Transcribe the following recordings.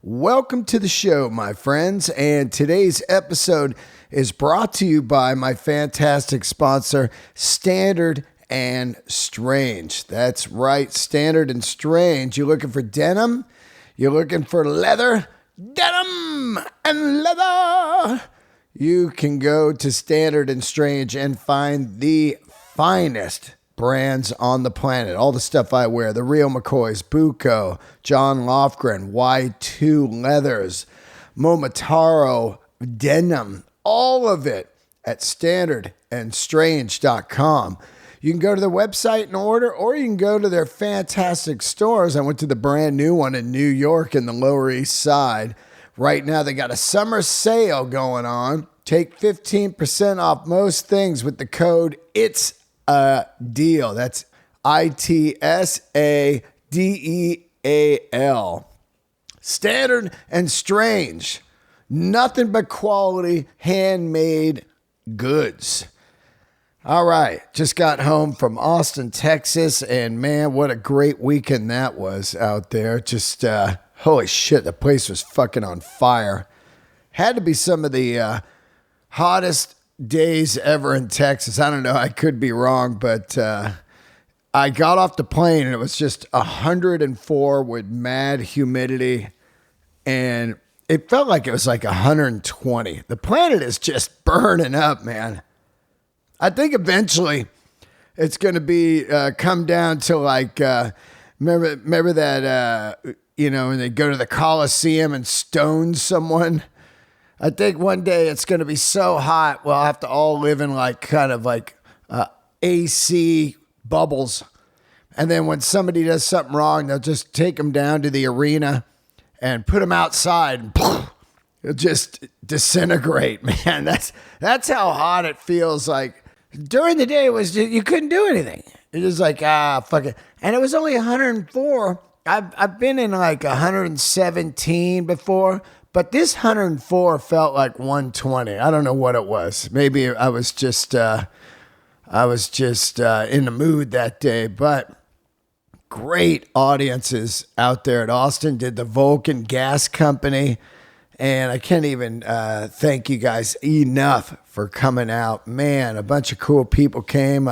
Welcome to the show, my friends, and today's episode is brought to you by my fantastic sponsor, Standard and Strange. That's right, Standard and Strange. You looking for denim? You're looking for leather? Denim and leather! You can go to Standard and Strange and find the finest brands on the planet. All the stuff I wear, the Real McCoys, Buco, John Lofgren, Y2 Leathers, Momotaro Denim, all of it at standardandstrange.com. You can go to the website and order, or you can go to their fantastic stores. I went to the brand new one in New York in the Lower East Side. Right now, they got a summer sale going on. Take 15% off most things with the code ITS a deal. That's ITSADEAL. Standard and Strange. Nothing but quality handmade goods. All right. Just got home from Austin, Texas, and man, what a great weekend that was out there. Just, holy shit, the place was fucking on fire. Had to be some of the hottest days ever in Texas. I don't know. I could be wrong, but I got off the plane and it was just 104 with mad humidity, and it felt like it was like 120. The planet is just burning up, man. I think eventually it's going to be come down to like remember that when they go to the Coliseum and stone someone. I think one day it's going to be so hot, we'll have to all live in like kind of like AC bubbles. And then when somebody does something wrong, they'll just take them down to the arena and put them outside, and it'll just disintegrate, man. That's how hot it feels like. During the day, it was just, you couldn't do anything. It was like, fuck it. And it was only 104. I've been in like 117 before. But this 104 felt like 120. I don't know what it was. Maybe I was just in the mood that day. But great audiences out there at Austin. Did the Vulcan Gas Company, and I can't even thank you guys enough for coming out. Man, a bunch of cool people came.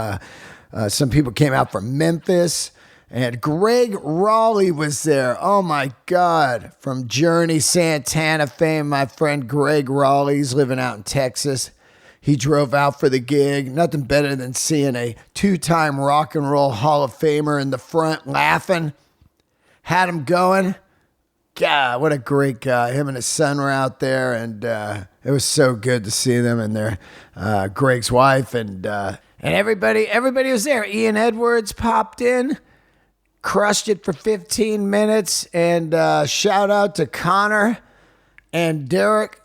Some people came out from Memphis. And Greg Raleigh was there. Oh, my God. From Journey Santana fame, my friend Greg Raleigh's living out in Texas. He drove out for the gig. Nothing better than seeing a two-time Rock and Roll Hall of Famer in the front laughing. Had him going. God, what a great guy. Him and his son were out there, and it was so good to see them and their Greg's wife. And everybody was there. Ian Edwards popped in. Crushed it for 15 minutes, and shout out to Connor and Derek.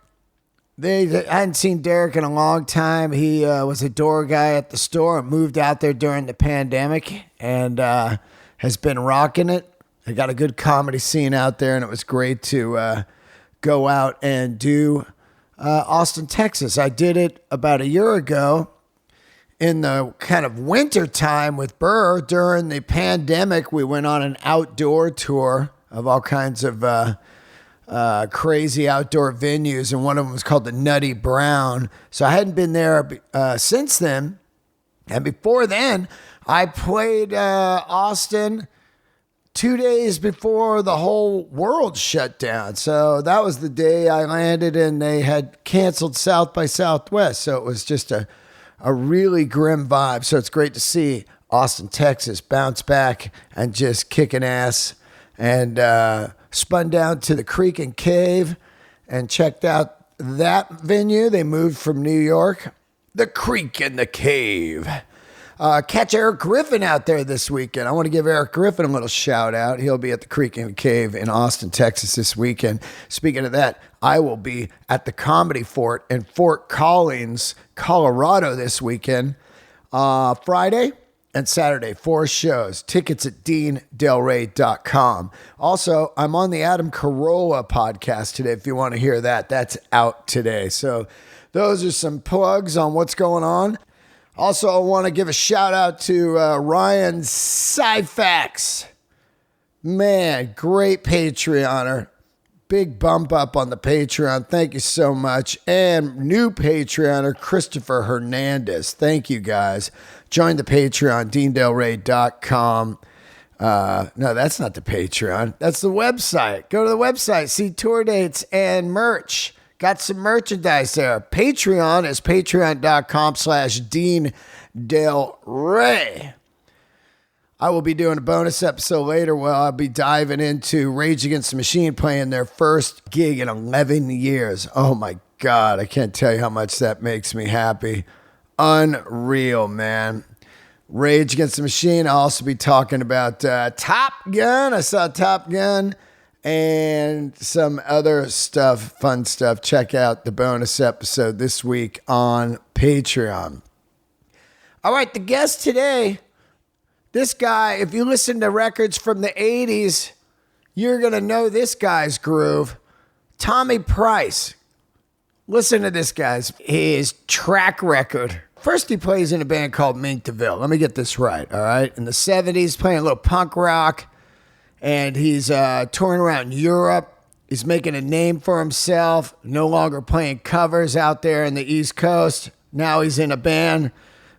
I hadn't seen Derek in a long time. He was a door guy at the store and moved out there during the pandemic, and has been rocking it. They got a good comedy scene out there, and it was great to go out and do Austin, Texas. I did it about a year ago in the kind of winter time with Burr. During the pandemic, we went on an outdoor tour of all kinds of crazy outdoor venues, and one of them was called the Nutty Brown. So I hadn't been there since then. And before then, I played Austin 2 days before the whole world shut down. So that was the day I landed, and they had canceled South by Southwest. So it was just a really grim vibe. So it's great to see Austin, Texas bounce back and just kicking ass. And spun down to the Creek and Cave and checked out that venue. They moved from New York. The Creek and the Cave. Catch Eric Griffin out there this weekend. I want to give Eric Griffin a little shout out. He'll be at the Creek and Cave in Austin, Texas this weekend. Speaking of that, I will be at the Comedy Fort in Fort Collins, Colorado this weekend. Friday and Saturday, 4 shows. Tickets at deandelray.com. Also, I'm on the Adam Carolla podcast today if you want to hear that. That's out today. So those are some plugs on what's going on. Also, I want to give a shout out to Ryan Syfax. Man, great Patreoner. big bump up on the Patreon. Thank you so much. And new Patreoner, Christopher Hernandez. Thank you, guys. Join the Patreon, deandelray.com. No, that's not the Patreon. That's the website. Go to the website, see tour dates and merch. Got some merchandise there. Patreon is patreon.com/DeanDelRay. I will be doing a bonus episode later where I'll be diving into Rage Against the Machine playing their first gig in 11 years. Oh my God, I can't tell you how much that makes me happy. Unreal, man. Rage Against the Machine. I'll also be talking about Top Gun. I saw Top Gun and some other stuff, fun stuff. Check out the bonus episode this week on Patreon. All right, the guest today, this guy, if you listen to records from the 80s, you're going to know this guy's groove. Thommy Price. Listen to this guy's his track record. First, he plays in a band called Mink DeVille. Let me get this right, all right? In the 70s, playing a little punk rock, and he's touring around Europe. He's making a name for himself, no longer playing covers out there in the East Coast. Now he's in a band,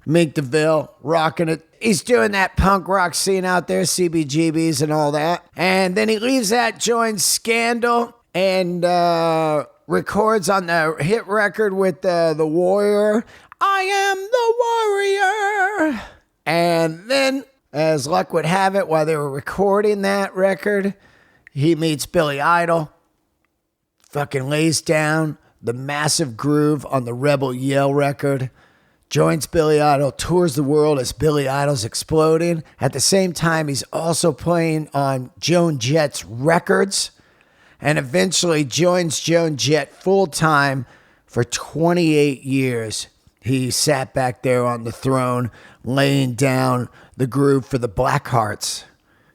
Mink DeVille, rocking it. He's doing that punk rock scene out there, CBGBs and all that. And then he leaves that, joins Scandal, and records on the hit record with the Warrior. I am the warrior. And then, as luck would have it, while they were recording that record, he meets Billy Idol, fucking lays down the massive groove on the Rebel Yell record, joins Billy Idol, tours the world as Billy Idol's exploding. At the same time, he's also playing on Joan Jett's records, and eventually joins Joan Jett full-time for 28 years. He sat back there on the throne, laying down the groove for the Blackhearts.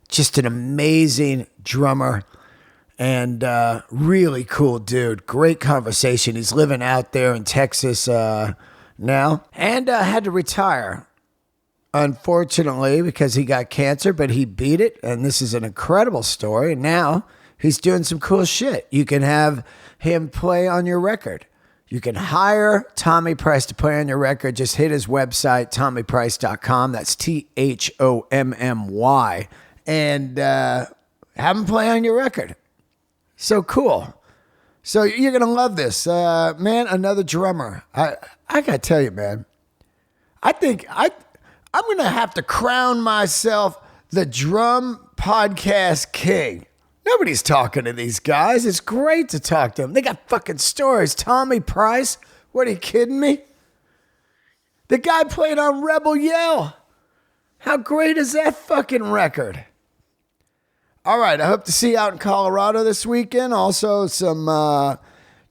Just an amazing drummer and really cool dude. Great conversation. He's living out there in Texas now and had to retire, unfortunately, because he got cancer, but he beat it. And this is an incredible story. Now he's doing some cool shit. You can have him play on your record. You can hire Thommy Price to play on your record. Just hit his website, ThommyPrice.com. That's THOMMY. And have him play on your record. So cool. So you're going to love this. Man, another drummer. I got to tell you, man. I think I'm going to have to crown myself the drum podcast king. Nobody's talking to these guys. It's great to talk to them. They got fucking stories. Thommy Price? What, are you kidding me? The guy played on Rebel Yell. How great is that fucking record? All right, I hope to see you out in Colorado this weekend. Also, some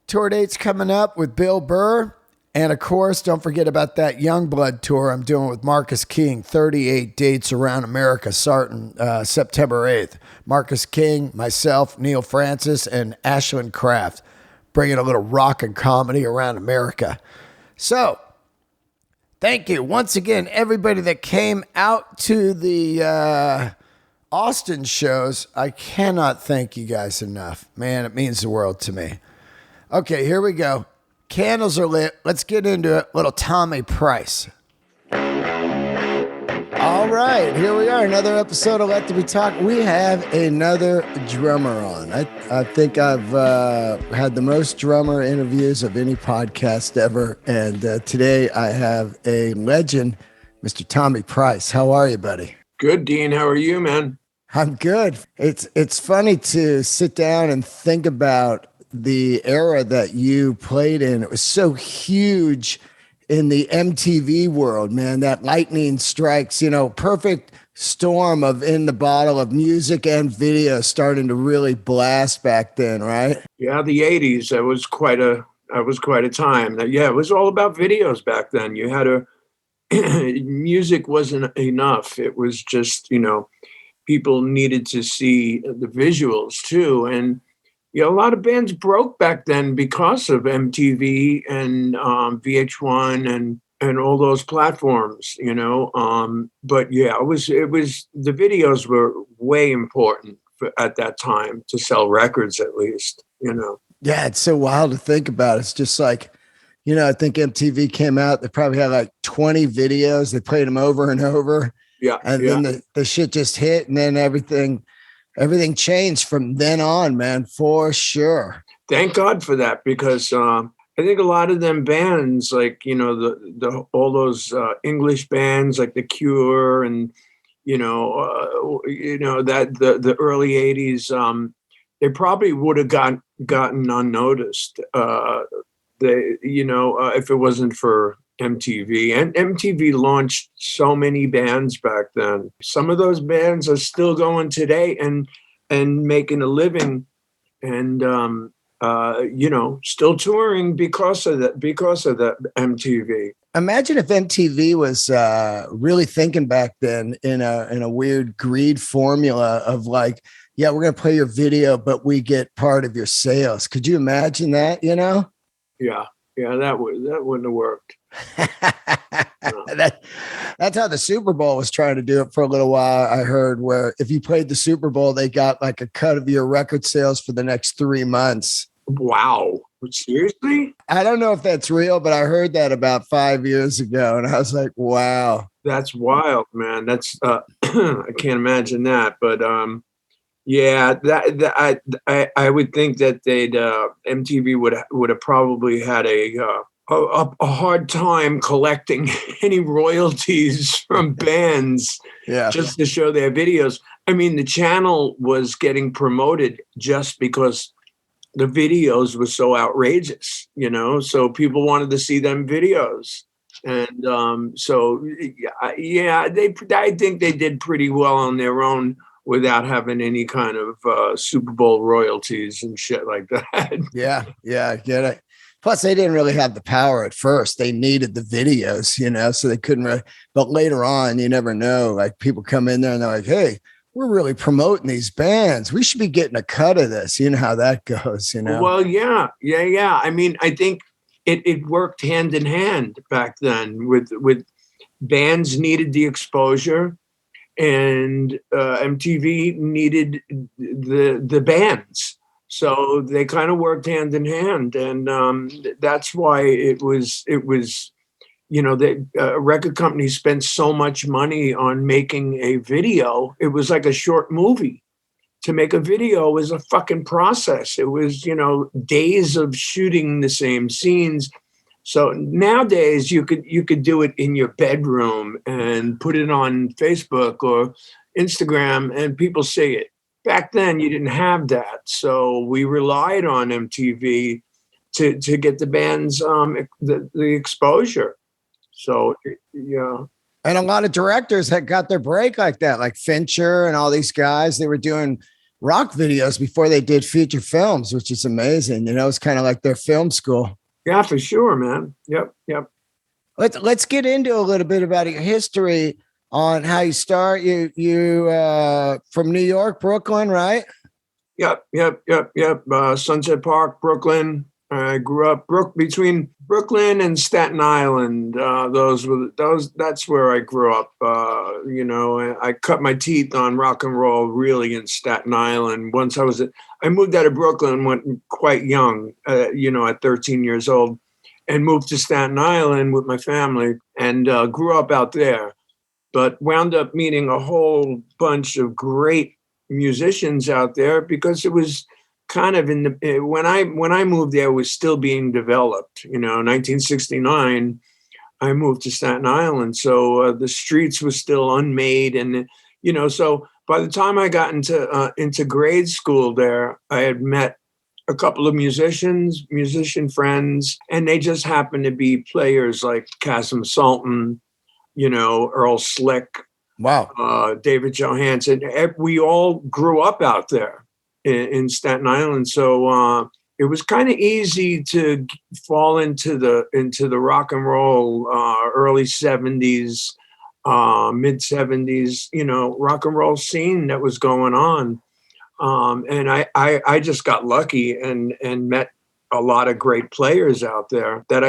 tour dates coming up with Bill Burr. And, of course, don't forget about that Youngblood tour I'm doing with Marcus King. 38 dates around America starting September 8th. Marcus King, myself, Neil Francis, and Ashlyn Kraft. Bringing a little rock and comedy around America. So, thank you once again, everybody that came out to the Austin shows. I cannot thank you guys enough. Man, it means the world to me. Okay, here we go. Candles are lit. Let's get into it. Little Thommy Price. All right, here we are. Another episode of Let There Be Talk. We have another drummer on. I think I've had the most drummer interviews of any podcast ever. And today I have a legend, Mr. Thommy Price. How are you, buddy? Good, Dean. How are you, man? I'm good. It's funny to sit down and think about the era that you played in. It was so huge in the MTV world, man. That lightning strikes, perfect storm of in the bottle of music and video starting to really blast back then, right? Yeah, the 80s, that was quite a time. Yeah, it was all about videos back then. You had music wasn't enough. It was just, people needed to see the visuals too. And a lot of bands broke back then because of MTV and VH1 and all those platforms, But yeah, it was the videos were way important at that time to sell records, at least. Yeah, it's so wild to think about. It's just like, I think MTV came out, they probably had like 20 videos. They played them over and over. Yeah. And Yeah. then the shit just hit, and then everything changed from then on, man, for sure. Thank God for that, because I think a lot of them bands, like, the all those English bands like The Cure and that the early '80s, they probably would have gotten unnoticed. If it wasn't for MTV, and MTV launched so many bands back then. Some of those bands are still going today and making a living, and still touring because of that MTV. Imagine if MTV was really thinking back then in a weird greed formula of like, yeah, we're gonna play your video, but we get part of your sales. Could you imagine that? Yeah, that wouldn't have worked. That's how the Super Bowl was trying to do it for a little while. I heard where if you played the Super Bowl, they got like a cut of your record sales for the next 3 months. Wow. Seriously? I don't know if that's real, but I heard that about 5 years ago, and I was like, wow. That's wild, man. That's I can't imagine that. But yeah, I would think that they'd MTV would have probably had a hard time collecting any royalties from bands, just to show their videos. I mean, the channel was getting promoted just because the videos were so outrageous, so people wanted to see them videos. And I think they did pretty well on their own without having any kind of Super Bowl royalties and shit like that. Yeah, I get it. Plus, they didn't really have the power at first. They needed the videos, so they couldn't really. But later on, you never know. Like people come in there and they're like, hey, we're really promoting these bands. We should be getting a cut of this. You know how that goes, Well, yeah. I mean, I think it worked hand in hand back then with bands needed the exposure, and MTV needed the bands. So they kind of worked hand in hand. And that's why it was, the record companies spent so much money on making a video. It was like a short movie. To make a video was a fucking process. It was, days of shooting the same scenes. So nowadays you could do it in your bedroom and put it on Facebook or Instagram and people see it. Back then you didn't have that. So we relied on MTV to get the bands the exposure. So, yeah. And a lot of directors had got their break like that, like Fincher and all these guys. They were doing rock videos before they did feature films, which is amazing. It's kind of like their film school. Yeah, for sure, man. Yep. Let's get into a little bit about your history on how you start. You from New York, Brooklyn, right? Yep. Sunset Park, Brooklyn. I grew up between Brooklyn and Staten Island. That's where I grew up. I cut my teeth on rock and roll really in Staten Island. Once I moved out of Brooklyn, went quite young, at 13 years old, and moved to Staten Island with my family and grew up out there. But wound up meeting a whole bunch of great musicians out there because it was kind of when I moved there, it was still being developed. 1969, I moved to Staten Island, so the streets were still unmade, and so by the time I got into grade school there, I had met a couple of musician friends, and they just happened to be players like Kasim Sultan, Earl Slick, wow, David Johansen. We all grew up out there in Staten Island, so it was kind of easy to fall into the rock and roll early 70s, mid 70s, rock and roll scene that was going on, and I just got lucky and met a lot of great players out there that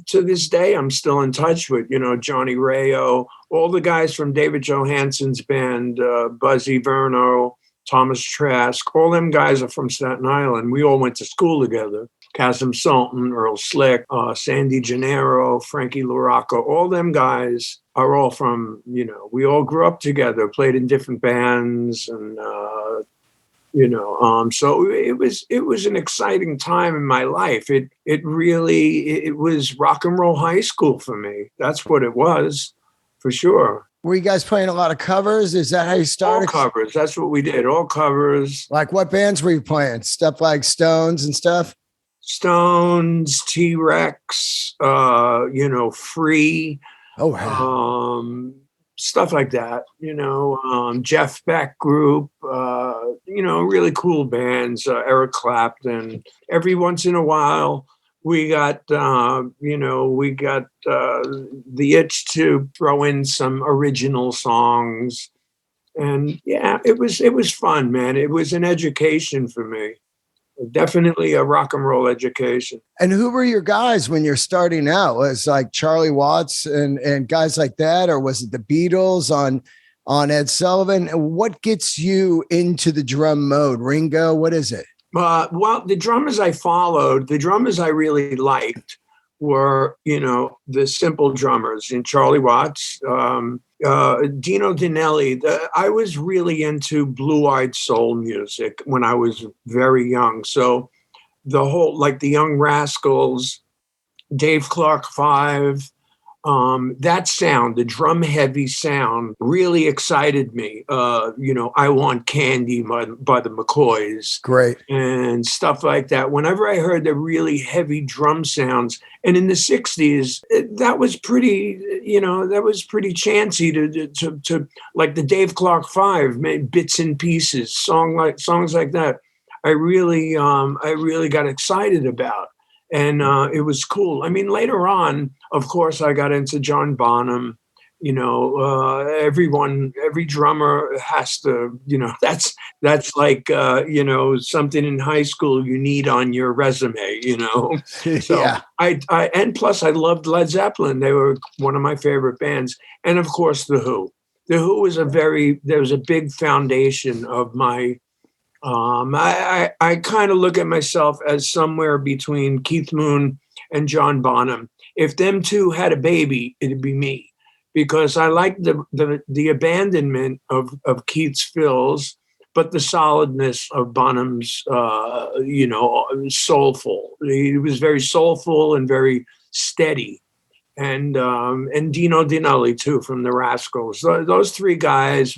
to this day I'm still in touch with. Johnny Rayo, all the guys from David Johansen's band, Buzzy Verno. Thomas Trask, all them guys are from Staten Island. We all went to school together. Kasim Sultan, Earl Slick, Sandy Gennaro, Frankie LaRocca, all them guys are all from, we all grew up together, played in different bands, and so it was an exciting time in my life. It was rock and roll high school for me. That's what it was, for sure. Were you guys playing a lot of covers? Is that how you started? All covers. That's what we did. All covers. Like what bands were you playing? Stuff like Stones and stuff? Stones, T-Rex, Free. Oh, wow. Stuff like that, Jeff Beck group, really cool bands, Eric Clapton. Every once in a while, we got the itch to throw in some original songs. And yeah, it was fun, man. It was an education for me. Definitely a rock and roll education. And who were your guys when you're starting out? Was like Charlie Watts and guys like that, or was it the Beatles on Ed Sullivan? What gets you into the drum mode? Ringo, what is it? Well, the drummers I followed, the drummers I really liked were, the simple drummers, and Charlie Watts, Dino Dinelli. I was really into blue-eyed soul music when I was very young. So the whole, like the Young Rascals, Dave Clark Five, that sound, the drum heavy sound, really excited me. I Want Candy by the McCoys. Great. And stuff like that. Whenever I heard the really heavy drum sounds, and in the 60s, that was pretty chancy to like the Dave Clark Five, made bits and pieces, songs like that. I really got excited about. And it was cool. I mean, later on, of course, I got into John Bonham. Every drummer has to, that's like, something in high school you need on your resume, So Yeah. And plus I loved Led Zeppelin. They were one of my favorite bands. And of course, The Who. The Who was there was a big foundation of my, I kind of look at myself as somewhere between Keith Moon and John Bonham. If them two had a baby, it'd be me, because I like the abandonment of Keith's fills, but the solidness of Bonham's, soulful. He was very soulful and very steady. And Dino Dinelli too, from the Rascals. Those three guys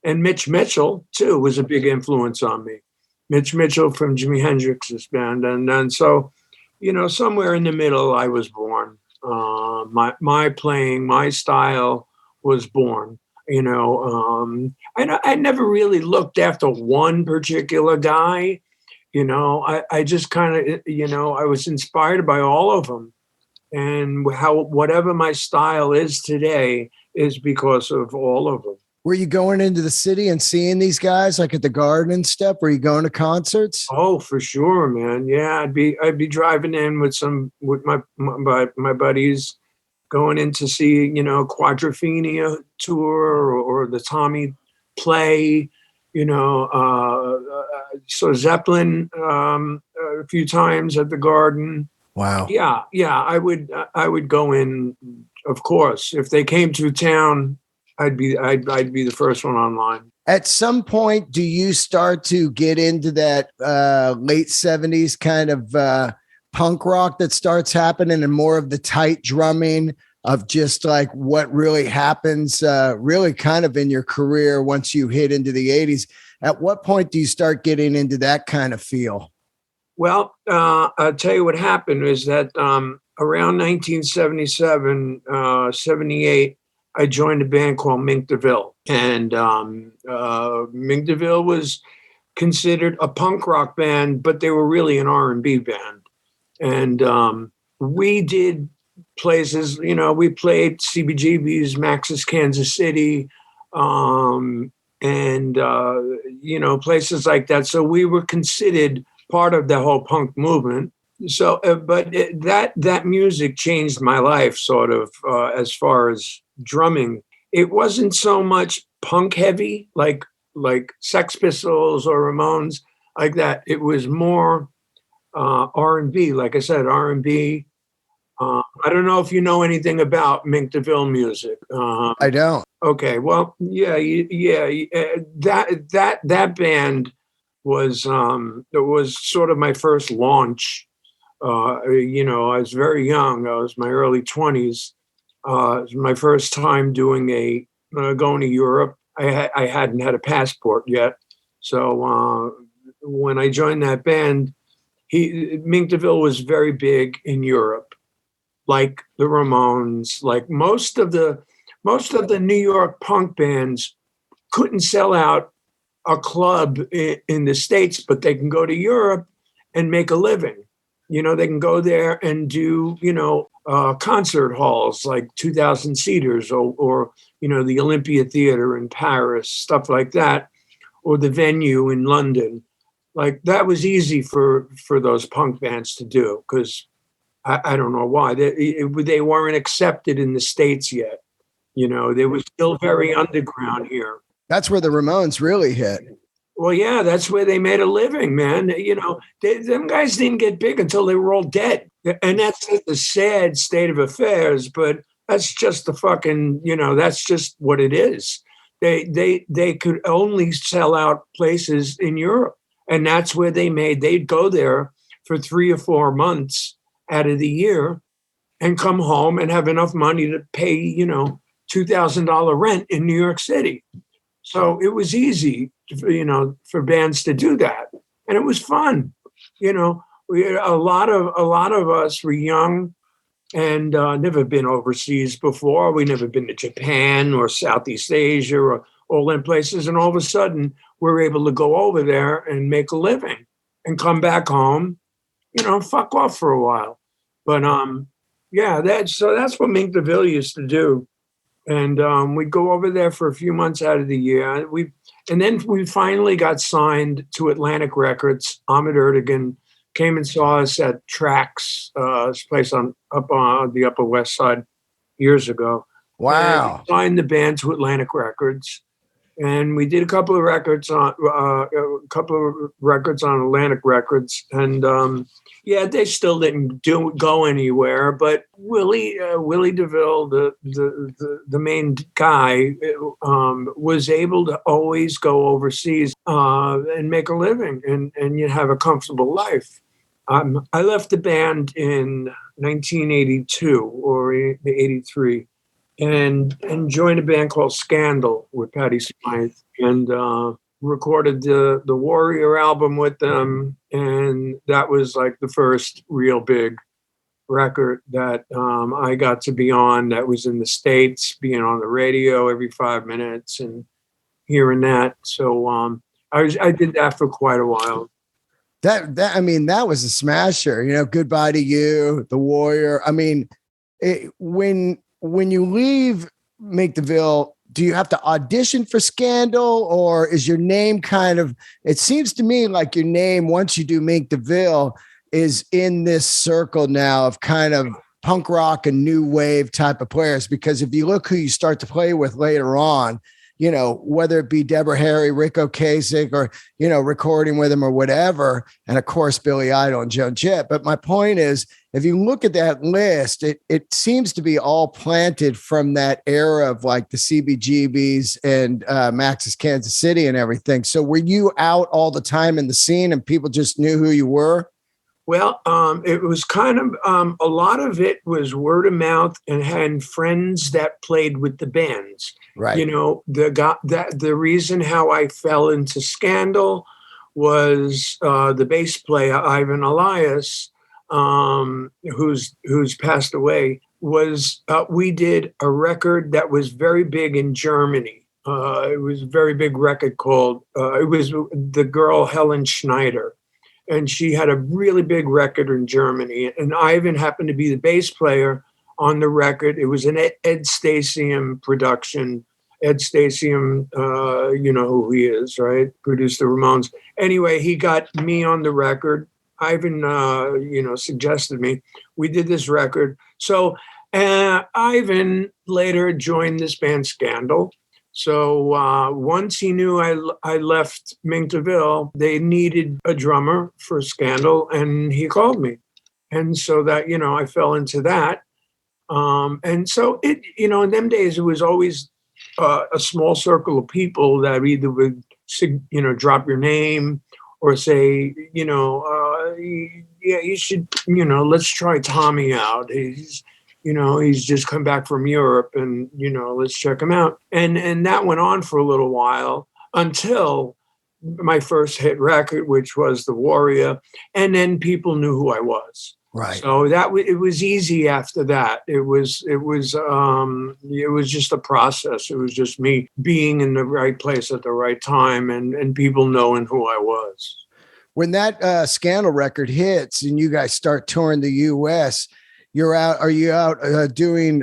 and Mitch Mitchell too was a big influence on me. Mitch Mitchell from Jimi Hendrix's band, and so, somewhere in the middle, I was born. My playing, my style was born. I never really looked after one particular guy. I just kind of, I was inspired by all of them. And whatever my style is today is because of all of them. Were you going into the city and seeing these guys like at the Garden and stuff? Were you going to concerts? Oh, for sure, man. Yeah, I'd be driving in with my buddies, going in to see, Quadrophenia tour or the Thommy play. So Zeppelin a few times at the Garden. Wow. Yeah. I would go in, of course. If they came to town, I'd be the first one online. At some point, do you start to get into that late 70s kind of punk rock that starts happening, and more of the tight drumming of just like what really happens really kind of in your career once you hit into the 80s? At what point do you start getting into that kind of feel? Well, I'll tell you what happened is that around 1977, 78, I joined a band called Mink DeVille. And Mink DeVille was considered a punk rock band, but they were really an R&B band. And we did places, we played CBGB's, Max's Kansas City, and, places like that. So we were considered part of the whole punk movement. So, but that music changed my life, sort of, as far as drumming. It wasn't so much punk heavy, like like Sex Pistols or Ramones, like that. It was more R&B. Like I said, R&B. I don't know if you know anything about Mink DeVille music. I don't. Okay, well, that band it was sort of my first launch. I was very young. I was my early 20s. It was my first time doing going to Europe. I hadn't had a passport yet, so when I joined that band, Mink DeVille was very big in Europe, like the Ramones, like most of the New York punk bands couldn't sell out a club in the States, but they can go to Europe and make a living. They can go there and do, concert halls like 2,000 seaters or the Olympia Theater in Paris, stuff like that, or the Venue in London. Like that was easy for those punk bands to do because I don't know why. They weren't accepted in the States yet. They were still very underground here. That's where the Ramones really hit. Well, yeah, that's where they made a living, man. Them guys didn't get big until they were all dead. And that's the sad state of affairs, but that's just the fucking, that's just what it is. They could only sell out places in Europe. And that's where they'd go there for 3 or 4 months out of the year and come home and have enough money to pay, $2,000 rent in New York City. So it was easy, for bands to do that. And it was fun. A lot of us were young and never been overseas before. We never been to Japan or Southeast Asia or all them places. And all of a sudden we're able to go over there and make a living and come back home, fuck off for a while. But that's what Mink DeVille used to do. And we'd go over there for a few months out of the year. And then we finally got signed to Atlantic Records. Ahmet Ertegun came and saw us at Trax, this place up on the Upper West Side years ago. Wow! And signed the band to Atlantic Records, and we did a couple of records on Atlantic Records, and they still didn't go anywhere. But Willie DeVille, the main guy, was able to always go overseas and make a living, and you have a comfortable life. I left the band in 1982 or 83. And joined a band called Scandal with Patti Smythe, and recorded the Warrior album with them. And that was like the first real big record that I got to be on, that was in the States, being on the radio every 5 minutes and hearing that. So I did that for quite a while. That was a smasher. Goodbye to You, The Warrior. When you leave Mink DeVille, do you have to audition for Scandal, or is your name it seems to me like your name, once you do Mink DeVille, is in this circle now of kind of punk rock and new wave type of players? Because if you look who you start to play with later on, whether it be Deborah Harry, Rick Ocasek, or, recording with him or whatever. And of course, Billy Idol and Joan Jett. But my point is, if you look at that list, it seems to be all planted from that era of like the CBGBs and Max's Kansas City and everything. So were you out all the time in the scene and people just knew who you were? Well, it was kind of a lot of it was word of mouth and had friends that played with the bands. Right. You know, the reason how I fell into Scandal was the bass player Ivan Elias, who's passed away. We did a record that was very big in Germany. It was a very big record called. It was the girl Helen Schneider. And she had a really big record in Germany. And Ivan happened to be the bass player on the record. It was an Ed Stasium production. Ed Stasium, you know who he is, right? Produced the Ramones. Anyway, he got me on the record. Ivan, suggested me. We did this record. So Ivan later joined this band Scandal. So once he knew I left Minktaville, they needed a drummer for Scandal, and he called me. And so that, I fell into that. And so in them days, it was always a small circle of people that either would, drop your name or say, yeah, you should, let's try Thommy out. He's just come back from Europe and, let's check him out. And that went on for a little while until my first hit record, which was The Warrior. And then people knew who I was. Right. So it was easy after that. It was just a process. It was just me being in the right place at the right time and people knowing who I was. When that Scandal record hits and you guys start touring the U.S., are you out doing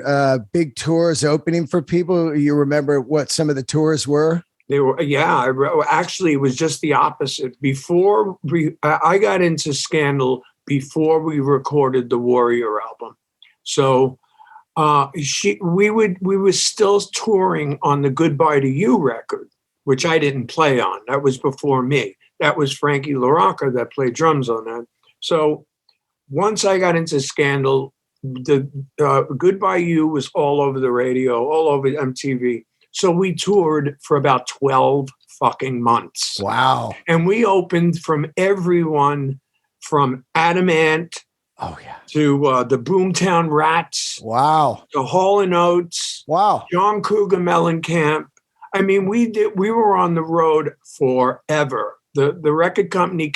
big tours, opening for people? You remember what some of the tours were? They were, yeah. Actually, it was just the opposite. Before I got into Scandal, before we recorded the Warrior album, so we were still touring on the Goodbye to You record, which I didn't play on. That was before me. That was Frankie LaRocca that played drums on that. So once I got into Scandal, the Goodbye You was all over the radio, all over MTV. So we toured for about 12 fucking months. Wow. And we opened from everyone from Adamant to the Boomtown Rats. Wow. To Hall & Oates. Wow. John Cougar Mellencamp. I mean, we were on the road forever. The record company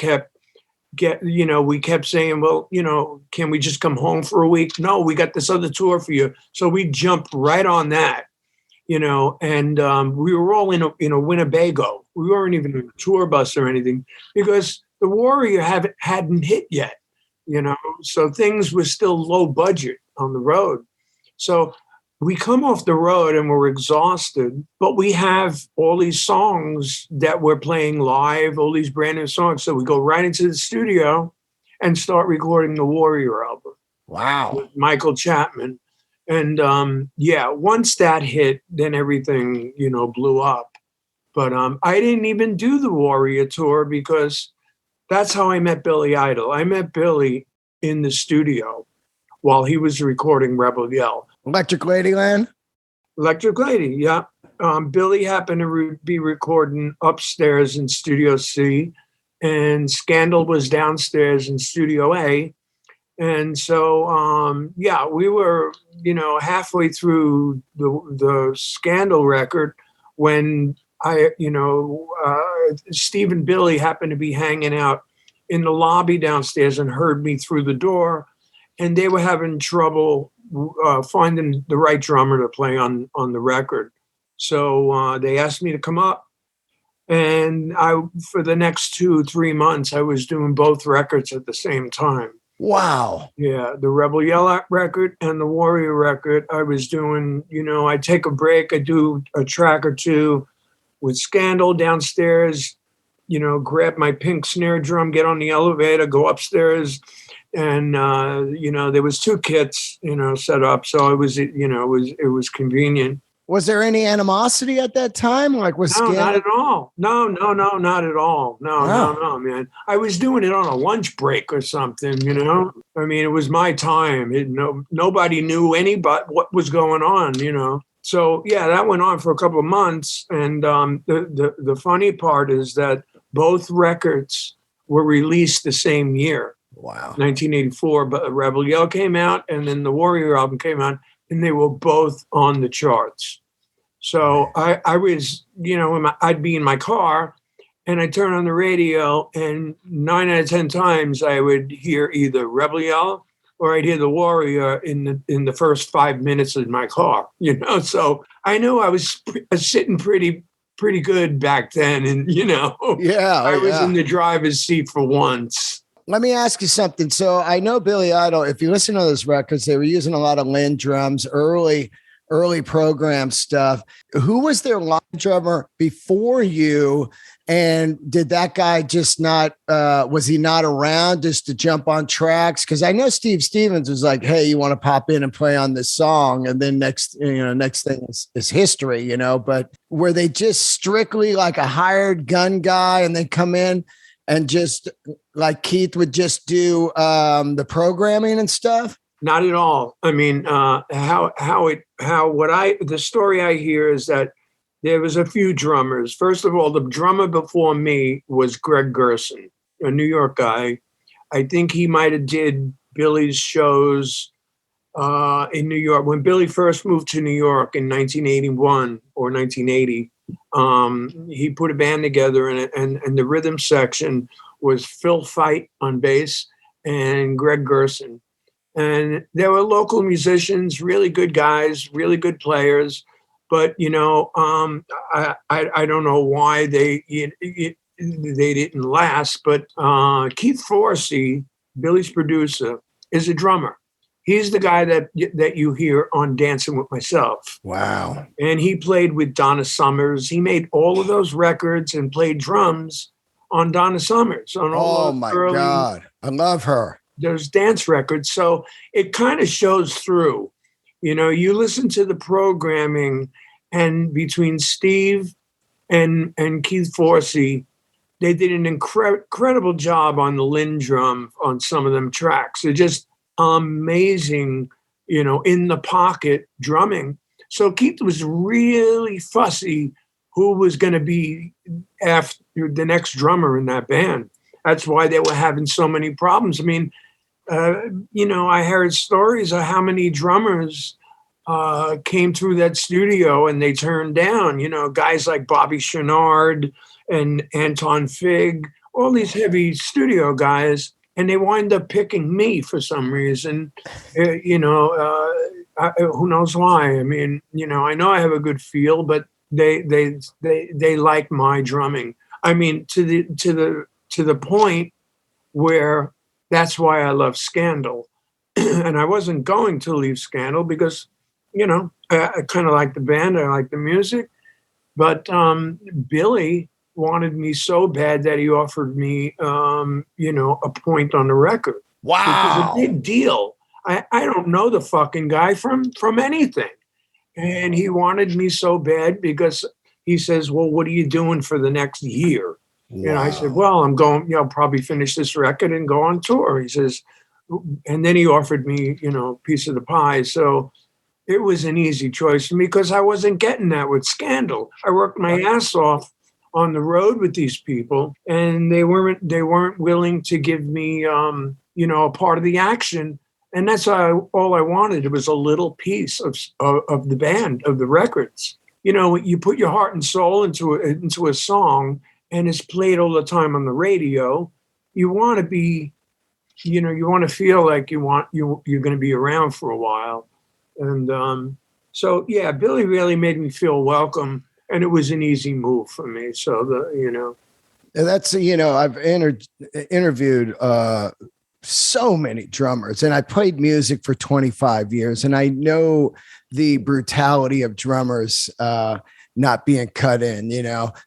we kept saying, well, can we just come home for a week? No, we got this other tour for you. So we jumped right on that, and we were all in a Winnebago. We weren't even in a tour bus or anything because the Warrior hadn't hit yet, so things were still low budget on the road. So we come off the road and we're exhausted, but we have all these songs that we're playing live, all these brand new songs. So we go right into the studio and start recording the Warrior album. Wow. With Michael Chapman. And once that hit, then everything, blew up. But I didn't even do the Warrior tour because that's how I met Billy Idol. I met Billy in the studio while he was recording Rebel Yell. Electric Ladyland? Electric Lady, yeah. Billy happened to be recording upstairs in Studio C, and Scandal was downstairs in Studio A. And so, we were, halfway through the Scandal record when Steve and Billy happened to be hanging out in the lobby downstairs and heard me through the door, and they were having trouble finding the right drummer to play on the record. So they asked me to come up, and for the next 2-3 months, I was doing both records at the same time. Wow. Yeah, the Rebel Yell record and the Warrior record. I was doing, I'd take a break, I'd do a track or two with Scandal downstairs, grab my pink snare drum, get on the elevator, go upstairs. And, there was 2 kits, set up. So it was, it was convenient. Was there any animosity at that time? Like was No, Scandal? not at all. No, not at all. No, man. I was doing it on a lunch break or something, I mean, it was my time. Nobody knew what was going on, So, yeah, that went on for a couple of months. And the funny part is that both records were released the same year. Wow. 1984, but Rebel Yell came out and then the Warrior album came out and they were both on the charts. So I was, I'd be in my car and I'd turn on the radio and 9 out of 10 times I would hear either Rebel Yell or I'd hear the Warrior in the first 5 minutes in my car, So I knew I was sitting pretty good back then. And, I was in the driver's seat for once. Let me ask you something. So I know Billy Idol, if you listen to those records, they were using a lot of Lynn drums, early program stuff. Who was their live drummer before you? And did that guy just not, was he not around just to jump on tracks? Because I know Steve Stevens was like, hey, you want to pop in and play on this song? And then next thing is history, but were they just strictly like a hired gun guy and they come in and just like Keith would just do the programming and stuff? Not at all. I mean, the story I hear is that there was a few drummers. First of all, the drummer before me was Greg Gerson, a New York guy. I think he might have did Billy's shows in New York. When Billy first moved to New York in 1981 or 1980, he put a band together, and the rhythm section was Phil Feit on bass and Greg Gerson. And there were local musicians, really good guys, really good players. But, I don't know why they didn't last. But Keith Forsey, Billy's producer, is a drummer. He's the guy that you hear on Dancing with Myself. Wow. And he played with Donna Summers. He made all of those records and played drums on Donna Summers. Oh, my God. I love her. Those dance records. So it kind of shows through. You listen to the programming, and between Steve and Keith Forsey, they did an incredible job on the Lynn drum on some of them tracks. They're just amazing, in the pocket drumming. So Keith was really fussy who was going to be after the next drummer in that band. That's why they were having so many problems. I mean, I heard stories of how many drummers came through that studio and they turned down, guys like Bobby Chenard and Anton Fig, all these heavy studio guys, and they wind up picking me for some reason, who knows why? I mean, I know I have a good feel, but they like my drumming. I mean, to the point where that's why I love Scandal. And I wasn't going to leave Scandal because, I kind of like the band. I like the music. But Billy wanted me so bad that he offered me, a point on the record. Wow. Which is a big deal. I don't know the fucking guy from anything. And he wanted me so bad because he says, well, what are you doing for the next year? Wow. And I said, well, I'm going, I'll probably finish this record and go on tour. He says, and then he offered me, piece of the pie. So it was an easy choice for me because I wasn't getting that with Scandal. I worked my ass off on the road with these people, and they weren't willing to give me, a part of the action. And that's all I wanted. It was a little piece of the band, of the records. You put your heart and soul into a song, and it's played all the time on the radio. You want to be, you want to feel like you're going to be around for a while. And so, yeah, Billy really made me feel welcome, and it was an easy move for me. So that's, I've interviewed so many drummers, and I played music for 25 years, and I know the brutality of drummers not being cut in,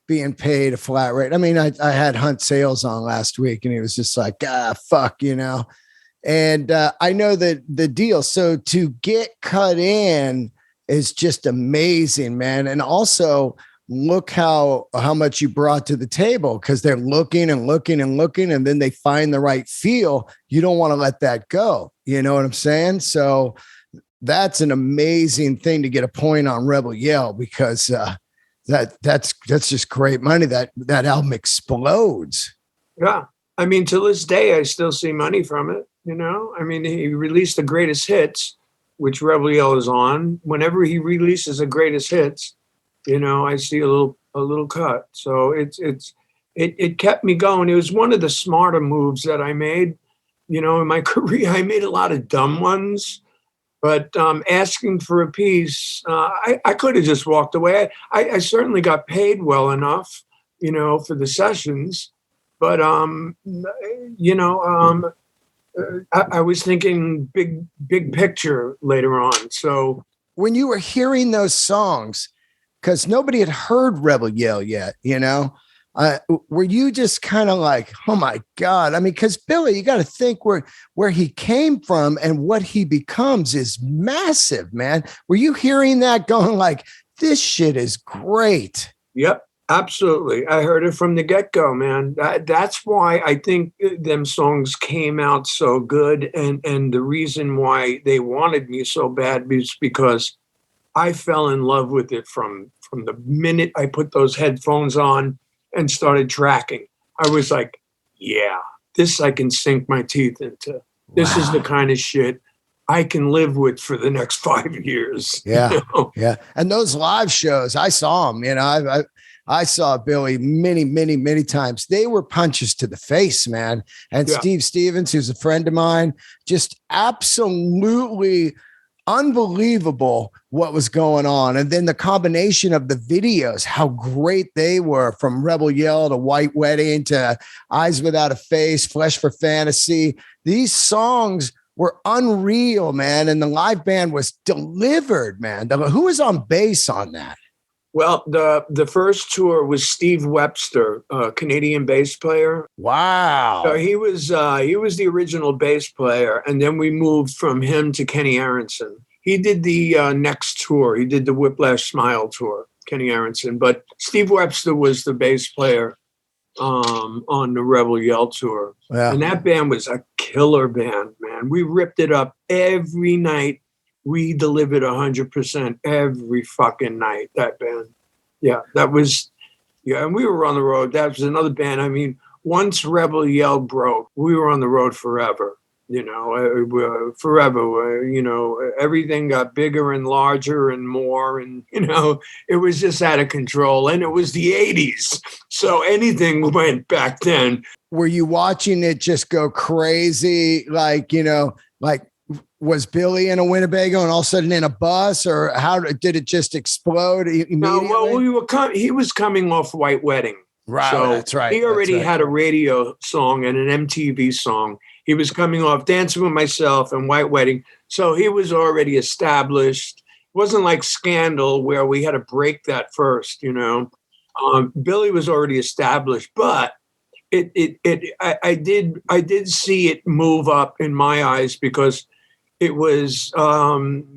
being paid a flat rate. I mean, I had Hunt Sales on last week, and he was just like, fuck, and I know that the deal. So to get cut in is just amazing, man. And also look how much you brought to the table, because they're looking and looking and looking, and then they find the right feel. You don't want to let that go. You know what I'm saying? So that's an amazing thing to get a point on Rebel Yell, because that's just great money. That album explodes. Yeah. I mean, to this day, I still see money from it. I mean, he released the greatest hits, which Rebel Yell is on. Whenever he releases a greatest hits, I see a little cut. So it kept me going. It was one of the smarter moves that I made. In my career, I made a lot of dumb ones, but asking for a piece, I could have just walked away. I certainly got paid well enough, for the sessions, but I was thinking big picture later on. So when you were hearing those songs, because nobody had heard Rebel Yell yet, you know? Were you just kind of like, oh my God? I mean, because Billy, you got to think where he came from and what he becomes is massive, man. Were you hearing that going like, this shit is great? Yep, absolutely. I heard it from the get-go, man. That's why I think them songs came out so good. And the reason why they wanted me so bad is because I fell in love with it from the minute I put those headphones on and started tracking. I was like, yeah, this I can sink my teeth into. This is the kind of shit I can live with for the next 5 years. Yeah. You know? Yeah. And those live shows, I saw them, you know, I saw Billy many times. They were punches to the face, man. And Steve Stevens, who's a friend of mine, just absolutely unbelievable what was going on. And then the combination of the videos, how great they were, from Rebel Yell to White Wedding to Eyes Without a Face, Flesh for Fantasy. These songs were unreal, man. And the live band was delivered, man. Who was on bass on that? Well, the first tour was Steve Webster, a Canadian bass player. Wow. So he was the original bass player, and then we moved from him to Kenny Aronson. He did the next tour. He did the Whiplash Smile tour, Kenny Aronson. But Steve Webster was the bass player on the Rebel Yell tour. Yeah. And that band was a killer band, man. We ripped it up every night. We delivered 100% every fucking night, that band. Yeah, that was, and we were on the road. That was another band. I mean, once Rebel Yell broke, we were on the road forever, you know, forever. You know, everything got bigger and larger and more. And, you know, it was just out of control. And it was the 80s. So anything went back then. Were you watching it just go crazy? Like, you know, like, was Billy in a Winnebago and all of a sudden in a bus, or how did it just explode immediately? No, well, he was coming off White Wedding. Right, so that's right. He already had a radio song and an MTV song. He was coming off Dancing with Myself and White Wedding. So he was already established. It wasn't like Scandal where we had to break that first, you know. Billy was already established, but I did see it move up in my eyes because it was,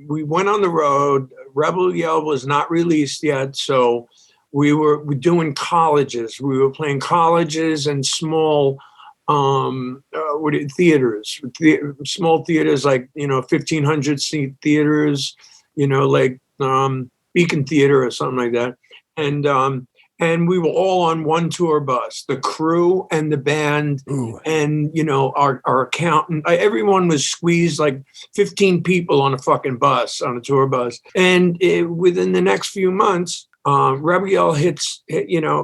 we went on the road. Rebel Yell was not released yet. So we were doing colleges. We were playing colleges and small theaters, small theaters, like, you know, 1,500 seat theaters, you know, like Beacon Theater or something like that. And we were all on one tour bus, the crew and the band. Ooh. And, you know, our accountant, everyone was squeezed, like 15 people on a fucking bus, on a tour bus. And within the next few months, Rebel Yell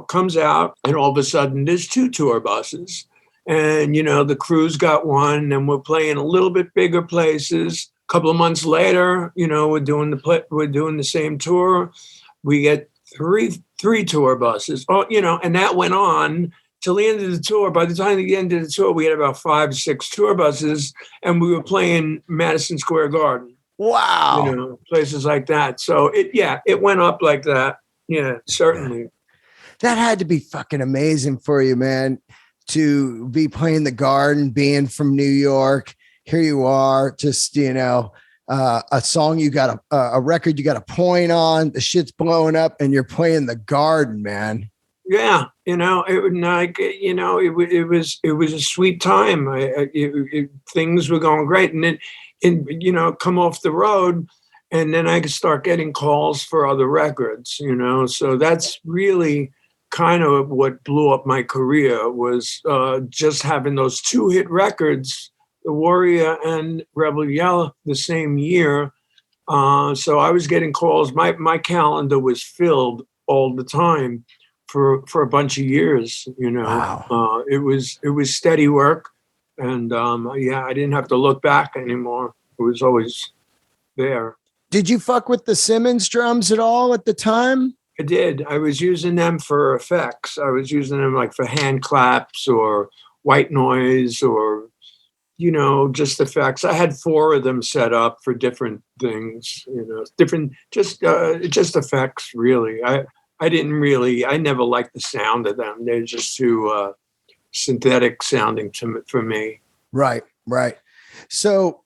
comes out, and all of a sudden there's 2 tour buses. And, you know, the crew's got one, and we're playing a little bit bigger places. A couple of months later, you know, we're doing the same tour. We get three tour buses. Oh, you know, and that went on till the end of the tour. By the time the end of the tour, we had about 5, 6 tour buses, and we were playing Madison Square Garden. Wow. You know, places like that. So it went up like that. Yeah, certainly. That had to be fucking amazing for you, man, to be playing the Garden, being from New York. Here you are, just, you know, a song you got a record you got a point on, the shit's blowing up, and you're playing the Garden, man. Yeah, you know, it was a sweet time. Things were going great, and then, you know, come off the road, and then I could start getting calls for other records. You know, so that's really kind of what blew up my career, was just having those 2 hit records, The Warrior and Rebel Yell, the same year. So I was getting calls. My calendar was filled all the time for a bunch of years, you know. Wow. It was steady work. And I didn't have to look back anymore. It was always there. Did you fuck with the Simmons drums at all at the time? I did. I was using them for effects. I was using them like for hand claps or white noise or just effects. I had 4 of them set up for different things, different, just effects, really. I never liked the sound of them. They're just too synthetic sounding for me. Right. So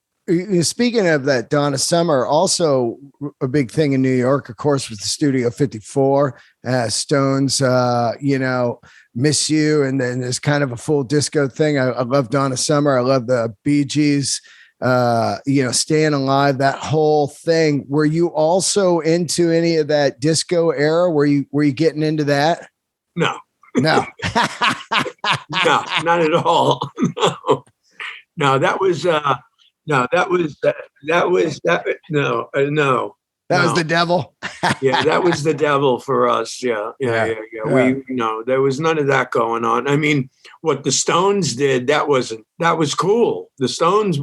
speaking of that, Donna Summer, also a big thing in New York, of course, was the Studio 54, Stones, Miss You. And then there's kind of a full disco thing. I love Donna Summer. I love the Bee Gees, Staying Alive, that whole thing. Were you also into any of that disco era? Were you getting into that? No. No, No, not at all. No, that was no. That was no. That was the devil. Yeah, that was the devil for us. Yeah. There was none of that going on. I mean, what the Stones did, that was cool. The Stones,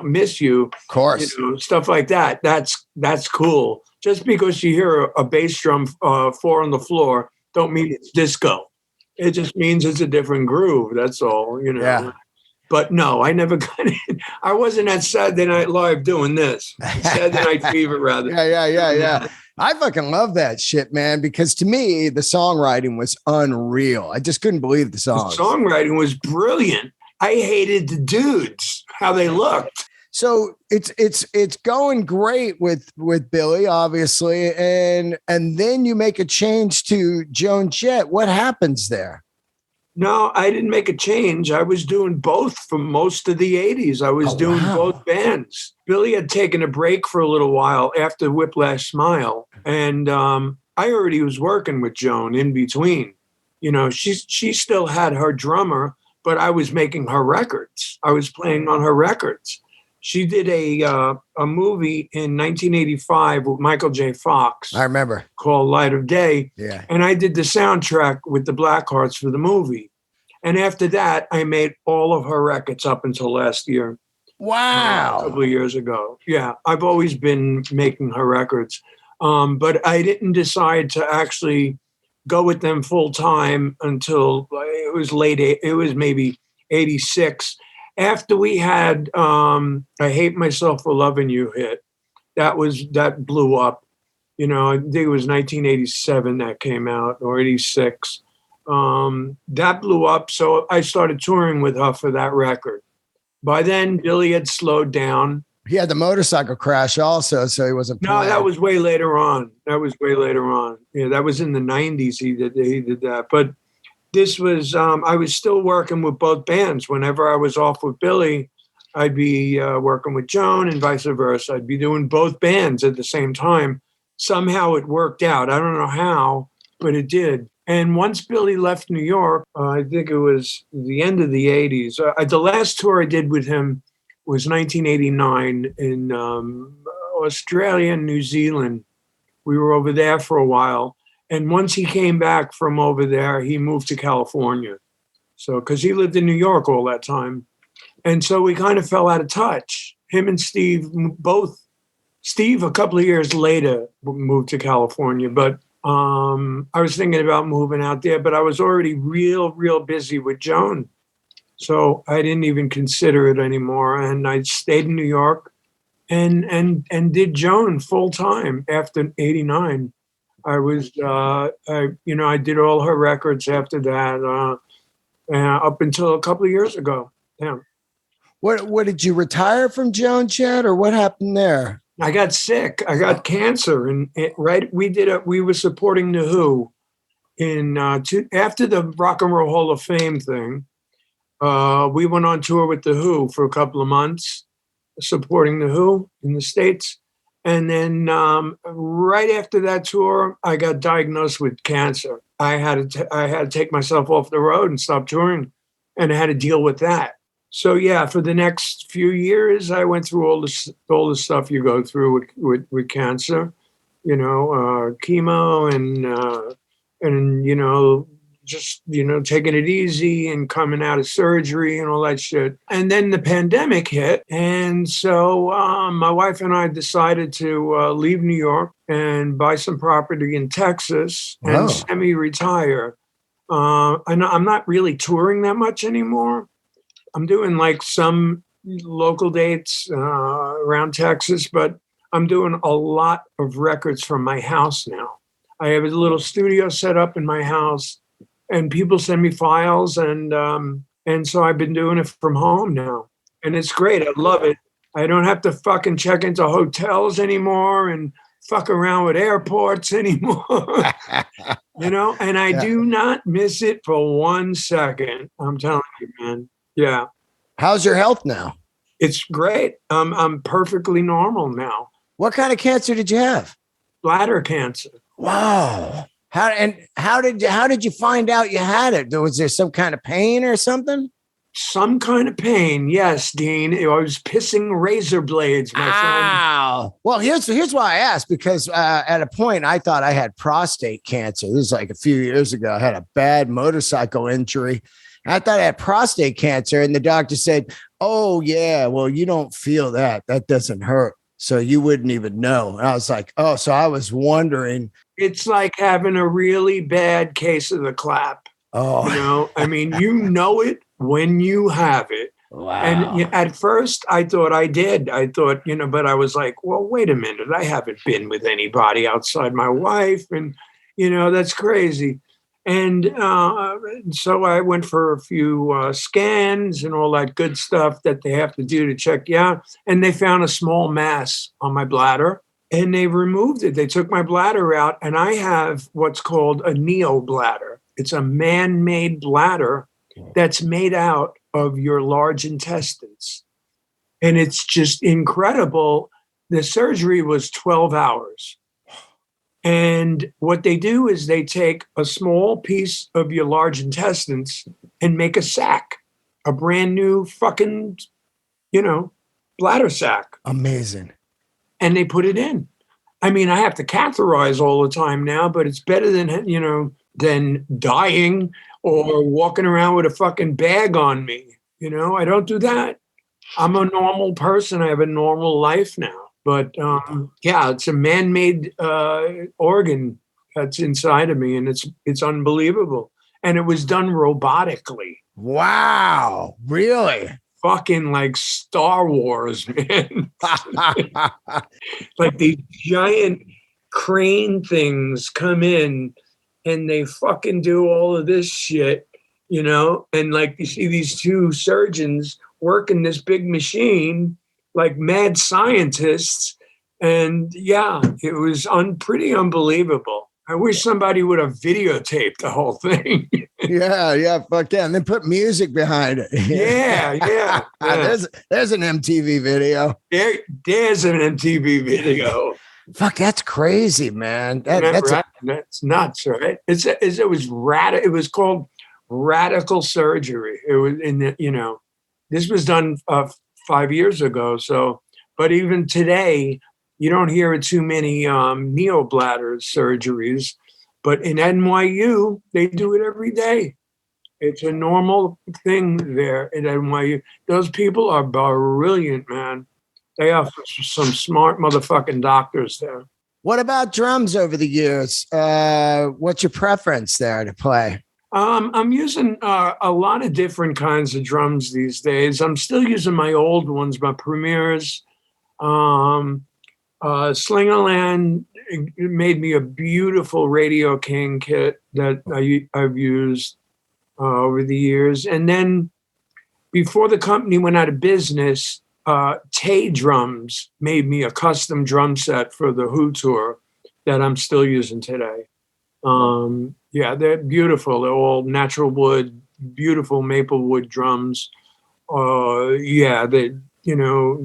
Miss You, of course, stuff like that. That's cool. Just because you hear a bass drum 4 on the floor, don't mean it's disco. It just means it's a different groove. That's all, Yeah. But no, I never got it. I wasn't at Saturday Night Live doing this. Saturday Night Fever, rather. Yeah. I fucking love that shit, man, because to me, the songwriting was unreal. I just couldn't believe the songs. The songwriting was brilliant. I hated the dudes, how they looked. So it's going great with Billy, obviously, and then you make a change to Joan Jett. What happens there? No, I didn't make a change. I was doing both for most of the 80s. I was doing both bands. Billy had taken a break for a little while after Whiplash Smile. And I already was working with Joan in between. She still had her drummer, but I was making her records. I was playing on her records. She did a movie in 1985 with Michael J. Fox. I remember. Called Light of Day. Yeah. And I did the soundtrack with the Blackhearts for the movie. And after that, I made all of her records up until last year. Wow. A couple of years ago. Yeah. I've always been making her records. But I didn't decide to actually go with them full time until it was maybe 86. After we had I Hate Myself for Loving You hit, that blew up. I think it was 1987 that came out, or 86. That blew up. So I started touring with her for that record. By then, Billy had slowed down. He had the motorcycle crash also, so he wasn't playing. No, that was way later on. Yeah, that was in the 90s he did that. But this was, I was still working with both bands. Whenever I was off with Billy, I'd be working with Joan and vice versa. I'd be doing both bands at the same time. Somehow it worked out. I don't know how, but it did. And once Billy left New York, I think it was the end of the 80s. The last tour I did with him was 1989 in Australia and New Zealand. We were over there for a while. And once he came back from over there, he moved to California. So, because he lived in New York all that time. And so we kind of fell out of touch. Him and Steve, both. Steve, a couple of years later, moved to California. But I was thinking about moving out there, but I was already real busy with Joan. So I didn't even consider it anymore. And I stayed in New York and did Joan full time after 89. I was, I did all her records after that, up until a couple of years ago. Yeah. What did you retire from Joan Jett, or what happened there? I got sick. I got cancer, and we were supporting the Who after the Rock and Roll Hall of Fame thing. We went on tour with the Who for a couple of months, supporting the Who in the States. And then right after that tour, I got diagnosed with cancer. I had to take myself off the road and stop touring, and I had to deal with that. So yeah, for the next few years, I went through all the stuff you go through with cancer, chemo and just taking it easy and coming out of surgery and all that shit. And then the pandemic hit, and so my wife and I decided to leave New York and buy some property in Texas and semi-retire. And I'm not really touring that much anymore. I'm doing like some local dates around Texas, but I'm doing a lot of records from my house now. I have a little studio set up in my house, and people send me files, and so I've been doing it from home now, and it's great. I love it. I don't have to fucking check into hotels anymore and fuck around with airports anymore. And I do not miss it for 1 second. I'm telling you, man. Yeah. How's your health now? It's great. I'm perfectly normal now. What kind of cancer did you have? Bladder cancer. Wow. How did you find out you had it? Was there some kind of pain or something? Some kind of pain, yes, Dean. I was pissing razor blades, my friend. Well, here's why I asked, because at a point I thought I had prostate cancer. This is like a few years ago. I had a bad motorcycle injury. I thought I had prostate cancer, and the doctor said, "Oh yeah, well, you don't feel that. That doesn't hurt, so you wouldn't even know." And I was like, "Oh," so I was wondering. It's like having a really bad case of the clap. Oh, I mean, you know it when you have it. Wow. And at first I thought I did. I thought, but I was like, well, wait a minute. I haven't been with anybody outside my wife. And, that's crazy. And so I went for a few scans and all that good stuff that they have to do to check you out. And they found a small mass on my bladder, and they removed it. They took my bladder out, and I have what's called a neobladder. It's a man-made bladder that's made out of your large intestines. And it's just incredible. The surgery was 12 hours. And what they do is they take a small piece of your large intestines and make a sack, a brand new fucking, bladder sack. Amazing. And they put it in. I mean, I have to catheterize all the time now, but it's better than dying or walking around with a fucking bag on me. I don't do that. I'm a normal person. I have a normal life now. But it's a man-made organ that's inside of me, and it's unbelievable. And it was done robotically. Wow, really? Fucking like Star Wars, man. Like these giant crane things come in, and they fucking do all of this shit, and like you see these two surgeons working this big machine like mad scientists. And it was pretty unbelievable. I wish somebody would have videotaped the whole thing. Yeah, fuck yeah. And then put music behind it. Yeah. There's an MTV video. There's an MTV video. Fuck, that's crazy, man. That's nuts, right? It was called radical surgery. It was this was done 5 years ago. So, but even today, you don't hear of too many neobladder surgeries. But in NYU, they do it every day. It's a normal thing there at NYU. Those people are brilliant, man. They have some smart motherfucking doctors there. What about drums over the years? What's your preference there to play? I'm using a lot of different kinds of drums these days. I'm still using my old ones, my Premiers. Slingerland made me a beautiful Radio King kit that I've used over the years. And then before the company went out of business, Tay Drums made me a custom drum set for the Who tour that I'm still using today. They're beautiful. They're all natural wood, beautiful maple wood drums. They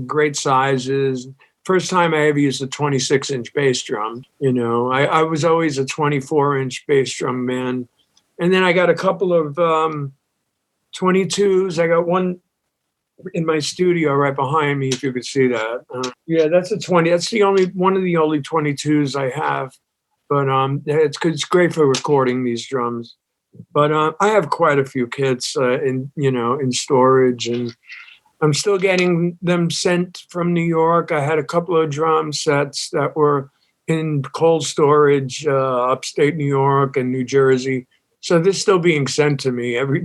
great sizes. First time I ever used a 26-inch bass drum. I was always a 24-inch bass drum man. And then I got a couple of 22s. I got one in my studio right behind me, if you could see that. That's a 20. That's one of the only 22s I have. But it's great for recording these drums. But I have quite a few kits in storage, and I'm still getting them sent from New York. I had a couple of drum sets that were in cold storage, upstate New York and New Jersey. So they're still being sent to me every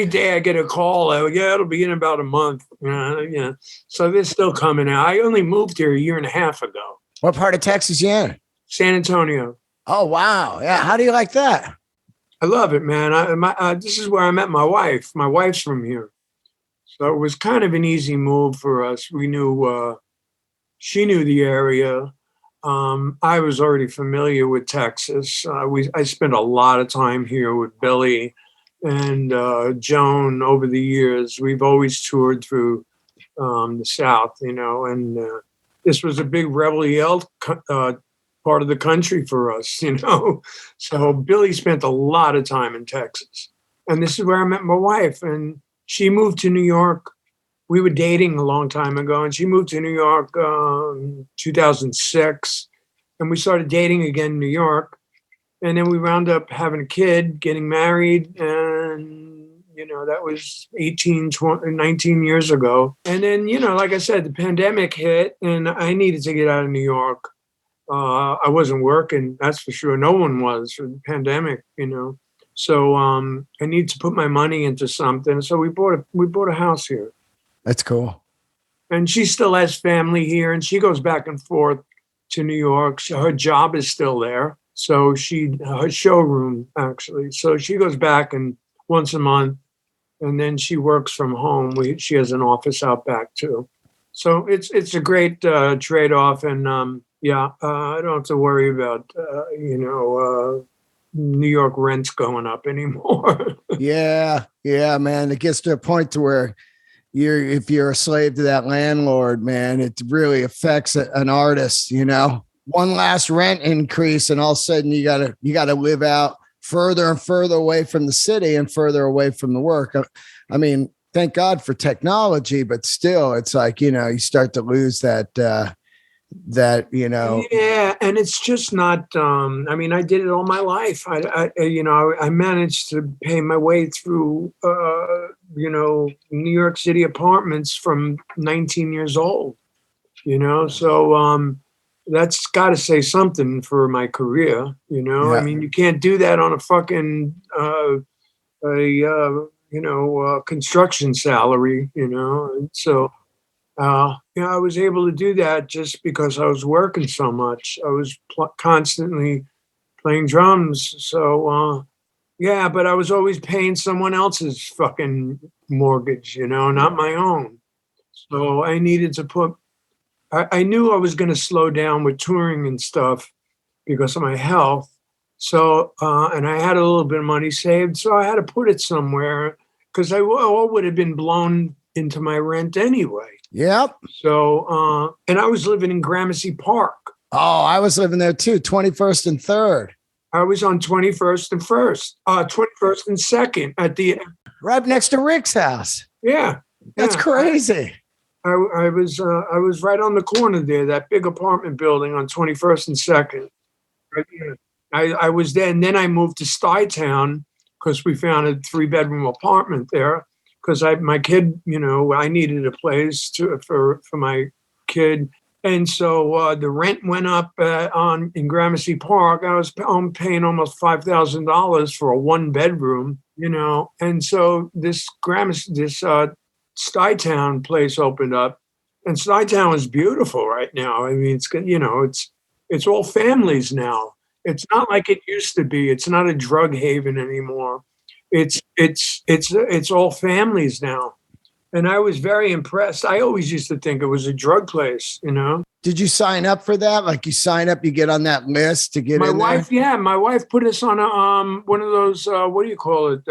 day. I get a call. It'll be in about a month. Yeah. So they're still coming out. I only moved here a year and a half ago. What part of Texas you in? San Antonio. Oh, wow. Yeah. How do you like that? I love it, man. This is where I met my wife. My wife's from here. So it was kind of an easy move for us. We knew, she knew the area. I was already familiar with Texas. I spent a lot of time here with Billy and Joan over the years. We've always toured through the South, and this was a big Rebel Yell part of the country for us, So Billy spent a lot of time in Texas. And this is where I met my wife. And she moved to New York. We were dating a long time ago, and she moved to New York in 2006. And we started dating again in New York. And then we wound up having a kid, getting married. And, that was 19 years ago. And then, like I said, the pandemic hit, and I needed to get out of New York. I wasn't working, that's for sure. No one was for the pandemic, So I need to put my money into something. So we bought a house here. That's cool. And she still has family here, and she goes back and forth to New York. Her job is still there. So her showroom, actually. So she goes back and once a month, and then she works from home. She has an office out back too. So it's a great trade-off. And I don't have to worry about, New York rents going up anymore. Yeah, man. It gets to a point to where if you're a slave to that landlord, man, it really affects an artist, One last rent increase, and all of a sudden you gotta live out further and further away from the city and further away from the work. I mean, thank God for technology, but still, it's like, you start to lose that. Yeah, and it's just not. I did it all my life. I managed to pay my way through, New York City apartments from 19 years old. So that's got to say something for my career. Yeah. You can't do that on a fucking construction salary. And so. I was able to do that just because I was working so much. I was constantly playing drums. So, but I was always paying someone else's fucking mortgage, not my own. So I needed to I knew I was going to slow down with touring and stuff because of my health. So, and I had a little bit of money saved. So I had to put it somewhere because all would have been blown into my rent anyway. Yep. So, and I was living in Gramercy Park. Oh, I was living there too, 21st and 3rd. I was on 21st and 21st and 2nd at the... Right next to Rick's house. Yeah. That's crazy. I was right on the corner there, that big apartment building on 21st and 2nd. Right there. I was there, and then I moved to Stuytown because we found a 3-bedroom apartment there. Because my kid, I needed a place for my kid, and so the rent went up in Gramercy Park. I'm paying almost $5,000 for a 1-bedroom, and so this Stuytown place opened up, and Stuytown is beautiful right now. I mean, it's all families now. It's not like it used to be. It's not a drug haven anymore. It's all families now. And I was very impressed. I always used to think it was a drug place, Did you sign up for that? Like you sign up, you get on that list to get in there? Yeah, my wife put us on one of those, what do you call it?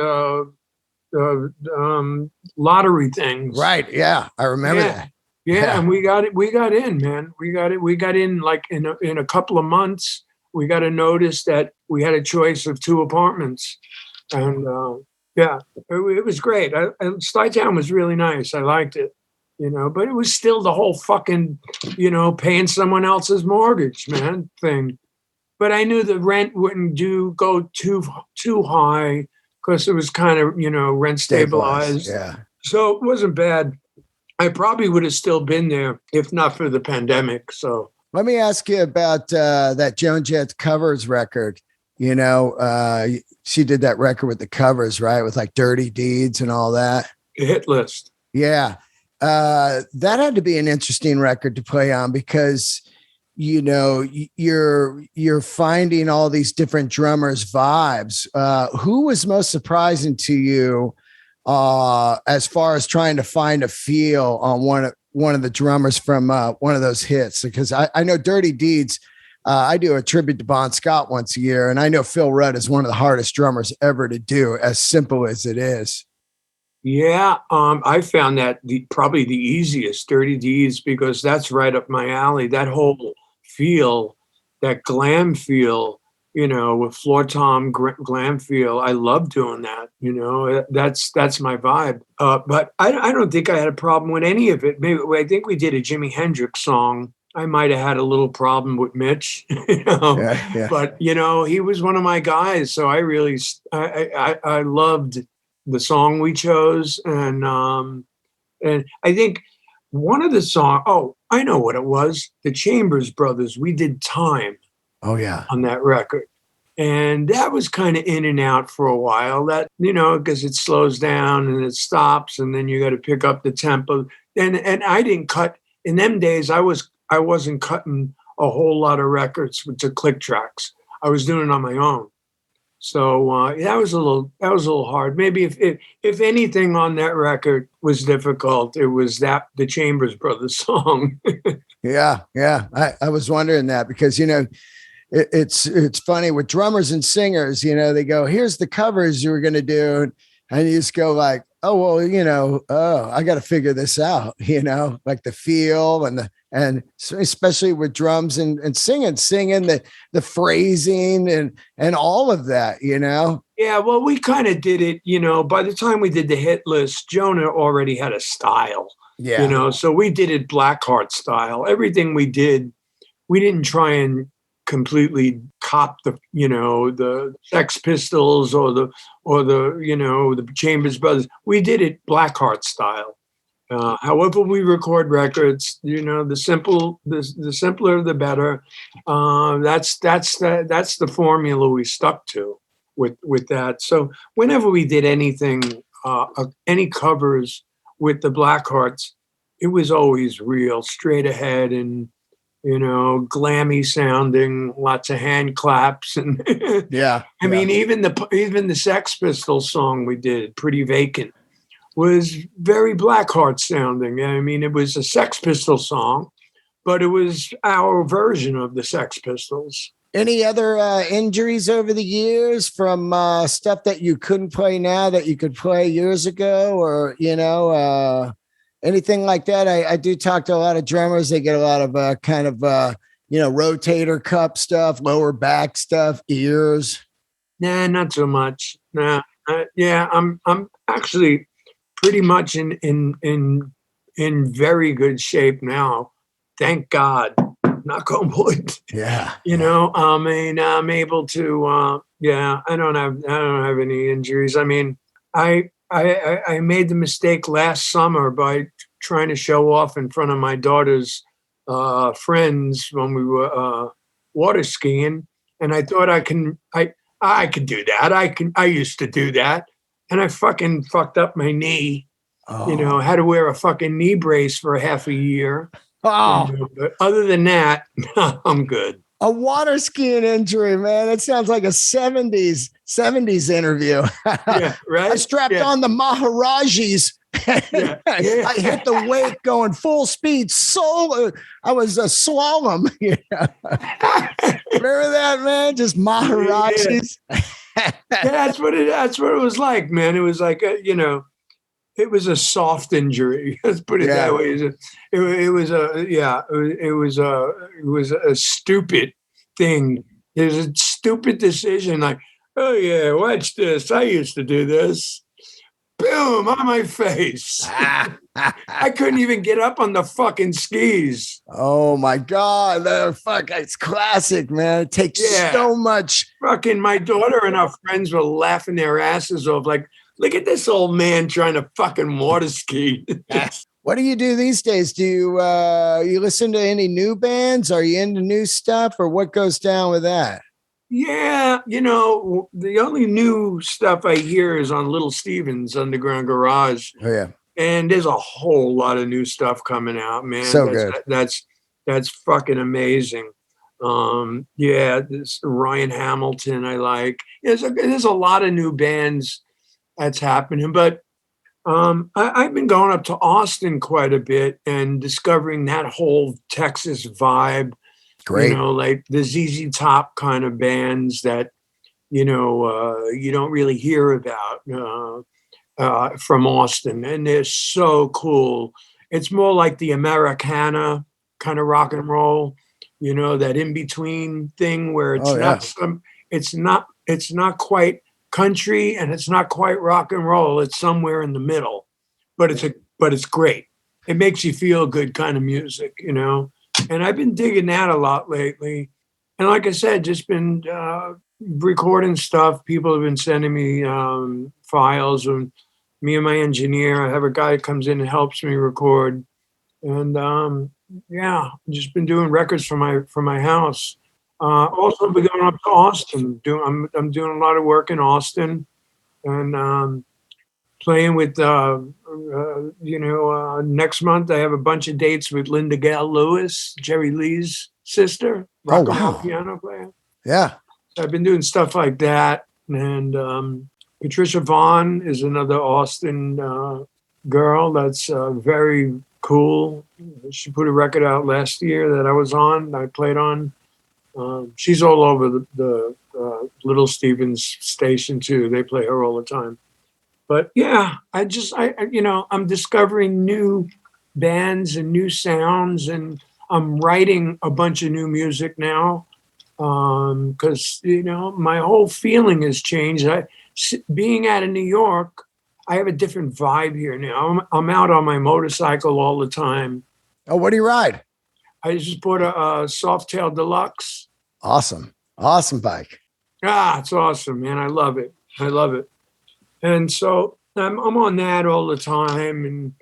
Lottery things. Right. Yeah. I remember that. Yeah. And we got in, man. We got in like in a couple of months. We got a notice that we had a choice of 2 apartments. And it was great. Stuytown was really nice. I liked it, but it was still the whole fucking, paying someone else's mortgage, man, thing. But I knew the rent wouldn't go too high because it was kind of, rent stabilized. Yeah. So it wasn't bad. I probably would have still been there if not for the pandemic. So let me ask you about that Joan Jett covers record. You know, she did that record with the covers, right? With like Dirty Deeds and all that. A hit list. Yeah. That had to be an interesting record to play on because, you know, you're finding all these different drummers' vibes. Who was most surprising to you as far as trying to find a feel on one of the drummers from one of those hits? Because I know Dirty Deeds. I do a tribute to Bon Scott once a year, and I know Phil Rudd is one of the hardest drummers ever to do, as simple as it is. Yeah, I found that probably the easiest, Dirty Deeds, because that's right up my alley. That whole feel, that glam feel, you know, with floor tom glam feel. I love doing that. You know, that's my vibe. But I don't think I had a problem with any of it. Maybe I think we did a Jimi Hendrix song. I might have had a little problem with Mitch, you know, Yeah. but you know, he was one of my guys. So I really, I loved the song we chose. And I think one of the songs, oh, I know what it was. The Chambers Brothers, we did Time. Oh yeah. On that record. And that was kind of in and out for a while, that, you know, because it slows down and it stops and then you got to pick up the tempo. And I didn't cut in them days. I wasn't cutting a whole lot of records to click tracks. I was doing it on my own. So that was a little hard. Maybe if anything on that record was difficult, it was the Chambers Brothers song. Yeah. I was wondering that because, you know, it's funny with drummers and singers, you know, they go, here's the covers you were going to do. And you just go like, oh, well, you know, I got to figure this out, you know, like the feel and especially with drums and singing the phrasing and all of that, you know? Yeah, well, we kind of did it, you know, by the time we did the hit list, Jonah already had a style, you know, so we did it Blackhearts style. Everything we did, we didn't try and completely cop the, you know, the Sex Pistols or the, you know, the Chambers Brothers. We did it Blackheart style. However we record records, you know, the simpler, the better. That's the formula we stuck to with that. So whenever we did anything, any covers with the Blackhearts, it was always real, straight ahead and, you know, glammy sounding, lots of hand claps, and yeah. I mean, even the Sex Pistols song we did, "Pretty Vacant," was very Blackheart sounding. I mean, it was a Sex Pistols song, but it was our version of the Sex Pistols. Any other injuries over the years from stuff that you couldn't play now that you could play years ago, or you know? Anything like that? I do talk to a lot of drummers. They get a lot of kind of, you know, rotator cuff stuff, lower back stuff, ears. Nah, not so much. Nah, yeah, I'm actually pretty much in very good shape now. Thank God. Knock on wood. Yeah. You know, I mean, I'm able to. Yeah, I don't have any injuries. I mean, I made the mistake last summer by trying to show off in front of my daughter's friends when we were water skiing, and I thought I could do that. I used to do that, and I fucking fucked up my knee. Oh. You know, had to wear a fucking knee brace for half a year. Oh. You know, but other than that, I'm good. A water skiing injury, man. It sounds like a 70s interview. Yeah, right. I strapped on the Maharajis. Yeah. I hit the wake going full speed. I was a slalom. Yeah. Remember that, man? Just Maharajis. Yeah, that's what it was like, man. It was like you know, it was a soft injury. Let's put it that way. It was a stupid thing. It was a stupid decision. Like, oh yeah, watch this. I used to do this. Boom on my face. I couldn't even get up on the fucking skis. Oh my God. It's classic, man. It takes so much. Fucking my daughter and our friends were laughing their asses off. Like, look at this old man trying to fucking water ski. What do you do these days? Do you listen to any new bands? Are you into new stuff, or what goes down with that? Yeah, you know, the only new stuff I hear is on Little Steven's Underground Garage, Oh yeah, and there's a whole lot of new stuff coming out, man. so good. That's fucking amazing. Yeah, this Ryan Hamilton I like. There's a lot of new bands that's happening, but I've been going up to Austin quite a bit and discovering that whole Texas vibe. You Great. know, like the ZZ Top kind of bands that you don't really hear about from Austin, and they're so cool. It's more like the Americana kind of rock and roll, you know, that in between thing where Oh yeah. it's not quite country and it's not quite rock and roll. It's somewhere in the middle, but it's great. It makes you feel good kind of music, you know. And I've been digging that a lot lately. And like I said, just been recording stuff. People have been sending me files, and me and my engineer. I have a guy that comes in and helps me record, and yeah, just been doing records for my house. Also, been going up to Austin. I'm doing a lot of work in Austin, and playing with next month I have a bunch of dates with Linda Gale Lewis, Jerry Lee's sister, Oh rock and roll wow. piano player. Yeah. So I've been doing stuff like that. And Patricia Vaughn is another Austin girl that's very cool. She put a record out last year that I was on, I played on. She's all over the Little Stevens station too. They play her all the time. But yeah, I'm discovering new bands and new sounds, and I'm writing a bunch of new music now because my whole feeling has changed. Being out of New York, I have a different vibe here now. I'm out on my motorcycle all the time. Oh, what do you ride? I just bought a Softail Deluxe. Awesome. Awesome bike. It's awesome, man. I love it. I love it. And so I'm on that all the time and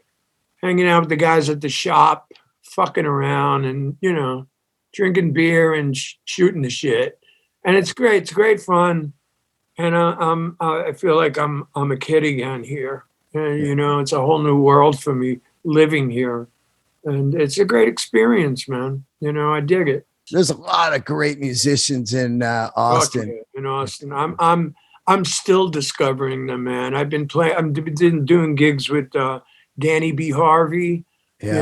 hanging out with the guys at the shop, fucking around and, drinking beer and shooting the shit. And it's great. It's great fun. And I feel like I'm a kid again here. And, it's a whole new world for me living here. And it's a great experience, man. I dig it. There's a lot of great musicians in Austin. Okay, in Austin. I'm still discovering them, man. I'm doing gigs with Danny B. Harvey. Yeah.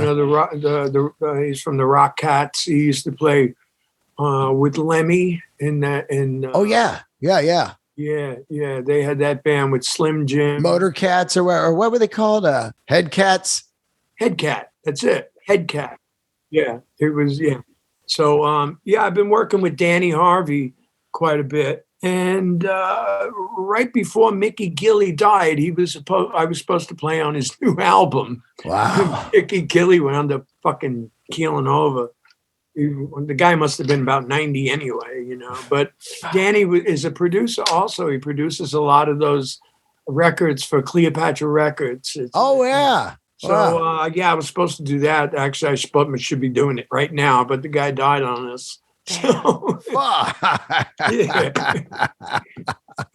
He's from the Rock Cats. He used to play with Lemmy in that. Oh yeah. Yeah. They had that band with Slim Jim. Motor Cats or what were they called? Head Cats. Head Cat. That's it. Head Cat. Yeah, it was. Yeah. So I've been working with Danny Harvey quite a bit. And right before Mickey Gilley died, I was supposed to play on his new album. Wow. Mickey Gilley wound up fucking keeling over. The guy must have been about 90 anyway, But Danny is a producer also. He produces a lot of those records for Cleopatra Records. Yeah. So, I was supposed to do that. Actually, I should be doing it right now, but the guy died on us. So, yeah.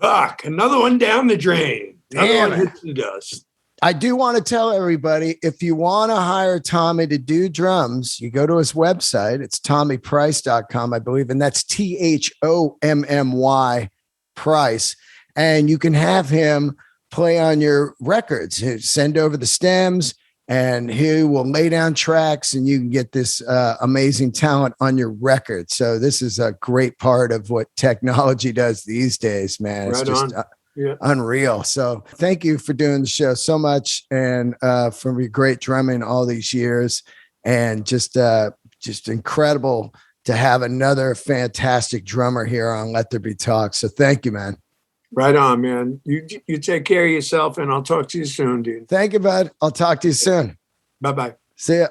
Fuck, another one down the drain. Another one hits the dust. I do want to tell everybody, if you want to hire Thommy to do drums, you go to his website. It's ThommyPrice.com, I believe, and that's THOMMY Price. And you can have him play on your records. Send over the stems and he will lay down tracks and you can get this amazing talent on your record. So this is a great part of what technology does these days, man. It's just unreal. So thank you for doing the show so much and for your great drumming all these years, and just incredible to have another fantastic drummer here on Let There Be Talk. So thank you, man. Right on, man. You take care of yourself, and I'll talk to you soon, dude. Thank you, bud. I'll talk to you soon. Bye-bye. See ya.